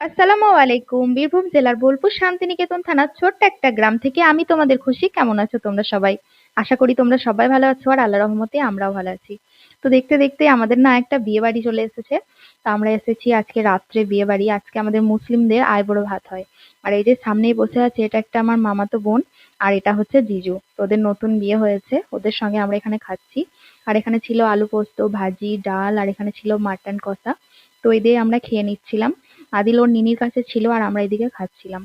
আসসালামু আলাইকুম। বীরভূম জেলার বোলপুর শান্তিনিকেতন থানার ছোট্ট একটা গ্রাম থেকে আমি তোমাদের খুশি। কেমন আছো তোমরা সবাই? আশা করি তোমরা সবাই ভালো আছো আর আল্লাহর রহমতে আমরাও ভালো আছি। তো দেখতে দেখতে আমাদের না একটা বিয়ে বাড়ি চলে এসেছে। তো আমরা এসেছি আজকে রাত্রে বিয়ে বাড়ি। আজকে আমাদের মুসলিমদের আইবুড়ো ভাত হয়। আর এই যে সামনেই বসে আছে এটা একটা আমার মামাতো বোন আর এটা হচ্ছে জিজু। তো ওদের নতুন বিয়ে হয়েছে। ওদের সঙ্গে আমরা এখানে খাচ্ছি। আর এখানে ছিল আলু পোস্ত, ভাজি, ডাল আর এখানে ছিল মাটন কষা। তো এই দিয়ে আমরা খেয়ে নিচ্ছিলাম। আদিল ওর নিনির কাছে ছিল আর আমরা এদিকে খাচ্ছিলাম।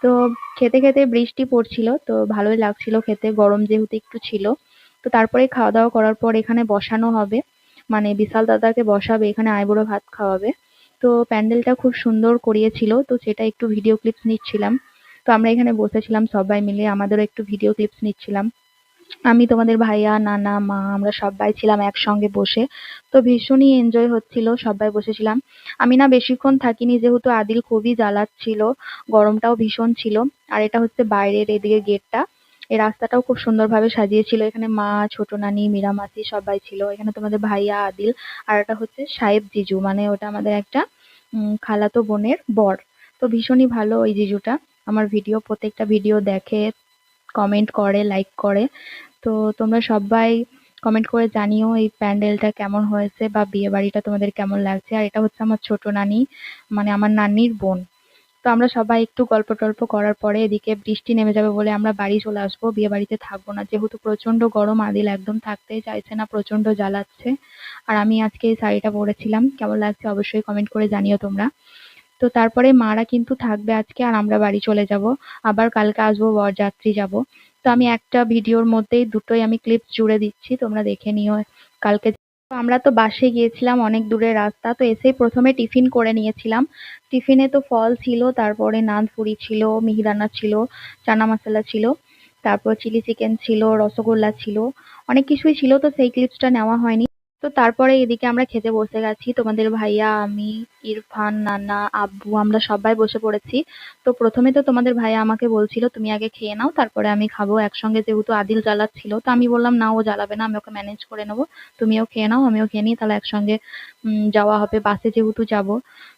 তো খেতে খেতে বৃষ্টি পড়ছিল, তো ভালোই লাগছিল খেতে, গরম যেহেতু একটু ছিল। তো তারপরে খাওয়া দাওয়া করার পর এখানে বসানো হবে, মানে বিশাল দাদাকে বসাবে, এখানে আইবুড়ো ভাত খাওয়াবে। তো প্যান্ডেলটা খুব সুন্দর করিয়েছিল, তো সেটা একটু ভিডিও ক্লিপস নিচ্ছিলাম। তো আমরা এখানে বসেছিলাম সবাই মিলে, আমাদেরও একটু ভিডিও ক্লিপস নিচ্ছিলাম। আমি, তোমাদের ভাইয়া, নানা, মা আমরা সবাই ছিলাম একসঙ্গে বসে। তো ভীষণই এনজয় হচ্ছিল, সবাই বসেছিলাম। আমি না বেশিক্ষণ থাকিনি যেহেতু আদিল খুবই জ্বালাচ্ছিল, গরমটাও ভীষণ ছিল। আর এটা হচ্ছে বাইরের এদিকে গেটটা। এই রাস্তাটাও খুব সুন্দরভাবে সাজিয়েছিল, এখানে মা, ছোট নানি, মীরা মাসি সবাই ছিল, এখানে তোমাদের ভাইয়া, আদিল। আর এটা হচ্ছে সাহেব জিজু, মানে ওটা আমাদের একটা খালাতো বোনের বর। তো ভীষণই ভালো ওই জিজুটা, আমার ভিডিও প্রত্যেকটা ভিডিও দেখে, কমেন্ট করে, লাইক করে। তো তোমরা সবাই কমেন্ট করে জানিও এই প্যান্ডেলটা কেমন হয়েছে বা বিয়ে বাড়িটা তোমাদের কেমন লাগছে। আর এটা হচ্ছে আমার ছোট নানি, মানে আমার নানির বোন। তো আমরা সবাই একটু গল্প টল্প করার পরে এদিকে বৃষ্টি নেমে যাবে বলে আমরা বাড়ি চলে আসবো, বিয়ে বাড়িতে থাকবো না যেহেতু প্রচন্ড গরম, আদিল একদম থাকতেই চাইছে না, প্রচন্ড জ্বালাচ্ছে। আর আমি আজকে এই শাড়িটা পরেছিলাম, কেমন লাগছে অবশ্যই কমেন্ট করে জানিও তোমরা। তো তারপরে মারা কিন্তু থাকবে আজকে আর আমরা বাড়ি চলে যাব। আবার কালকে আসবো, বরযাত্রী যাব। তো আমি একটা ভিডিওর মধ্যেই দুটোই আমি ক্লিপস জুড়ে দিচ্ছি, তোমরা দেখে নিও কালকে। তো আমরা তো বাসে গিয়েছিলাম, অনেক দূরের রাস্তা, তো এসেই প্রথমে টিফিন করে নিয়েছিলাম। টিফিনে তো ফল ছিল, তারপরে নান পুরি ছিল, মিহিদানা ছিল, চানা মশলা ছিল, তারপর চিলি চিকেন ছিল, রসগোল্লা ছিল, অনেক কিছুই ছিল, তো সেই ক্লিপসটা নেওয়া হয়নি। তো তারপরে এদিকে আমরা খেতে বসে গেছি, তোমাদের ভাইয়া, আমি, ইরফান, নানা, আব্বু আমরা সবাই বসে পড়েছি। তো প্রথমে তো তোমাদের ভাইয়া আমাকে বলছিল তুমি আগে খেয়ে নাও তারপরে আমি খাবো একসঙ্গে, যেহেতু আদিল জ্বালাচ্ছিল। তো আমি বললাম না, ও জ্বালাবে না, আমি ওকে ম্যানেজ করে নেবো, তুমিও খেয়ে নাও আমিও খেয়ে নিই, তাহলে একসঙ্গে যাওয়া হবে, বাসে যেহেতু যাব।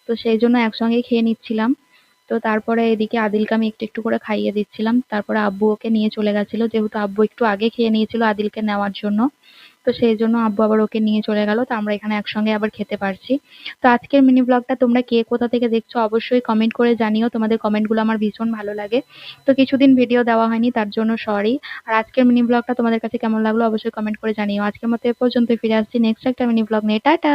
তো সেই জন্য একসঙ্গে খেয়ে নিচ্ছিলাম। তো তারপরে এদিকে আদিলকে আমি একটু একটু করে খাইয়ে দিচ্ছিলাম, তারপরে আব্বু ওকে নিয়ে চলে গেছিল, যেহেতু আব্বু একটু আগে খেয়ে নিয়েছিল আদিলকে নেওয়ার জন্য। তো সেই জন্য আব্বু আবার ওকে নিয়ে চলে গেল, তো আমরা এখানে একসঙ্গে আবার খেতে পারছি। তো আজকের মিনি ব্লগটা তোমরা কে কোথা থেকে দেখছো অবশ্যই কমেন্ট করে জানিও, তোমাদের কমেন্টগুলো আমার ভীষণ ভালো লাগে। তো কিছুদিন ভিডিও দেওয়া হয়নি তার জন্য সরি। আর আজকের মিনি ব্লগটা তোমাদের কাছে কেমন লাগলো অবশ্যই কমেন্ট করে জানিও। আজকের মতো এ পর্যন্ত, ফিরে আসছি নেক্সট একটা মিনি ব্লগ নিয়ে। টাটা।